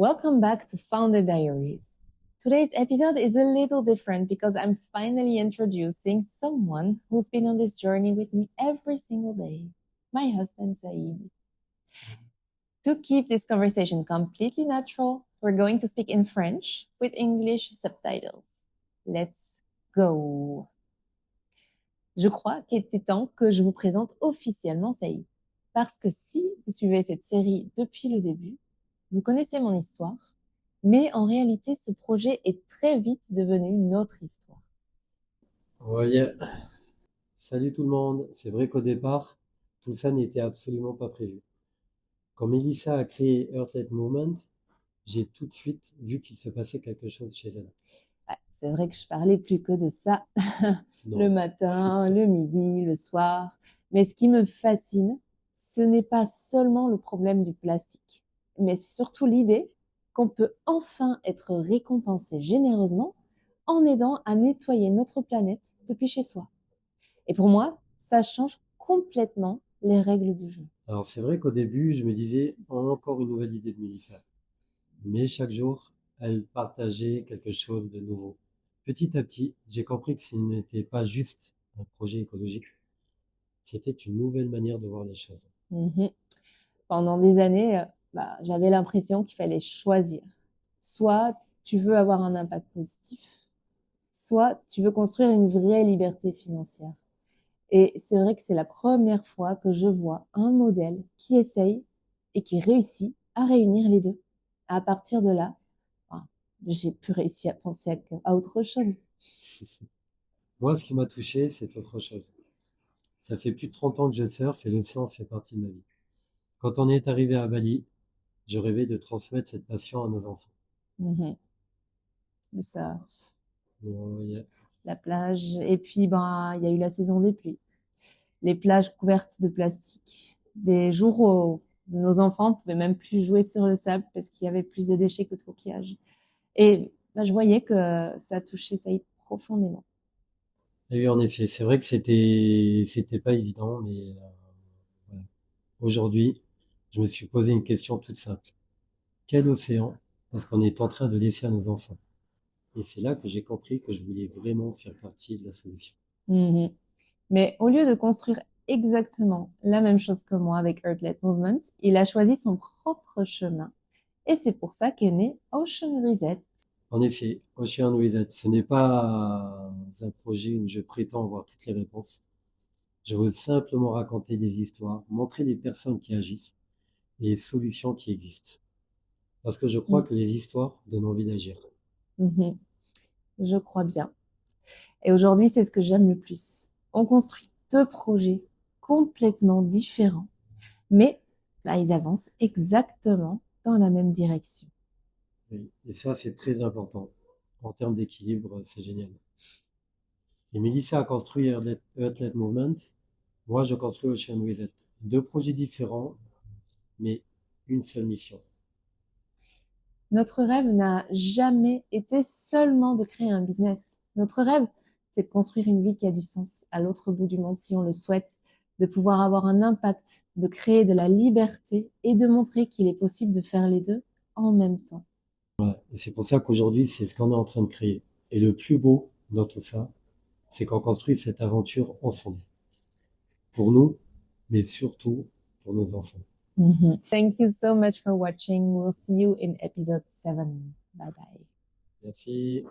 Welcome back to Founder Diaries. Today's episode is a little different because I'm finally introducing someone who's been on this journey with me every single day, my husband Saeed. To keep this conversation completely natural, we're going to speak in French with English subtitles. Let's go. Je crois qu'il était temps que je vous présente officiellement Saïd. Parce que si vous suivez cette série depuis le début, vous connaissez mon histoire, mais en réalité, ce projet est très vite devenu notre histoire. Ouais. Salut tout le monde. C'est vrai qu'au départ, tout ça n'était absolument pas prévu. Quand Melissa a créé Earthlet Movement, j'ai tout de suite vu qu'il se passait quelque chose chez elle. Ouais, c'est vrai que je parlais plus que de ça Non. le matin, le midi, le soir. Mais ce qui me fascine, ce n'est pas seulement le problème du plastique, mais c'est surtout l'idée qu'on peut enfin être récompensé généreusement en aidant à nettoyer notre planète depuis chez soi. Et pour moi, ça change complètement les règles du jeu. Alors c'est vrai qu'au début, je me disais encore une nouvelle idée de Melissa. Mais chaque jour, elle partageait quelque chose de nouveau. Petit à petit, j'ai compris que ce n'était pas juste un projet écologique, c'était une nouvelle manière de voir les choses. Pendant des années, j'avais l'impression qu'il fallait choisir. Soit tu veux avoir un impact positif, soit tu veux construire une vraie liberté financière. Et c'est vrai que c'est la première fois que je vois un modèle qui essaye et qui réussit à réunir les deux. À partir de là, j'ai pu réussir à penser à autre chose. Moi, ce qui m'a touché, c'est autre chose. Ça fait plus de 30 ans que je surfe et l'océan fait partie de ma vie. Quand on est arrivé à Bali, je rêvais de transmettre cette passion à nos enfants. Le surf, Ouais. la plage, et puis il y a eu la saison des pluies. Les plages couvertes de plastique. Des jours où nos enfants pouvaient même plus jouer sur le sable parce qu'il y avait plus de déchets que de coquillages. Et je voyais que ça touchait Saïd profondément. Et oui, en effet, c'est vrai que c'était pas évident, mais voilà. Aujourd'hui, je me suis posé une question toute simple. Quel océan est-ce qu'on est en train de laisser à nos enfants? Et c'est là que j'ai compris que je voulais vraiment faire partie de la solution. Mais au lieu de construire exactement la même chose que moi avec Earthlet Movement, il a choisi son propre chemin. Et c'est pour ça qu'est né Ocean Reset. En effet, Ocean Wizard, ce n'est pas un projet où je prétends avoir toutes les réponses. Je veux simplement raconter des histoires, montrer les personnes qui agissent et les solutions qui existent. Parce que je crois que les histoires donnent envie d'agir. Je crois bien. Et aujourd'hui, c'est ce que j'aime le plus. On construit deux projets complètement différents, mais ils avancent exactement dans la même direction. Oui. Et ça, c'est très important. En termes d'équilibre, c'est génial. Et Melissa a construit Earthlet Movement. Moi, je construis Ocean Wizard. Deux projets différents, mais une seule mission. Notre rêve n'a jamais été seulement de créer un business. Notre rêve, c'est de construire une vie qui a du sens à l'autre bout du monde si on le souhaite, de pouvoir avoir un impact, de créer de la liberté et de montrer qu'il est possible de faire les deux en même temps. Et c'est pour ça qu'aujourd'hui, c'est ce qu'on est en train de créer. Et le plus beau dans tout ça, c'est qu'on construit cette aventure ensemble. Pour nous, mais surtout pour nos enfants. Thank you so much for watching. We'll see you in episode 7. Bye bye. Merci.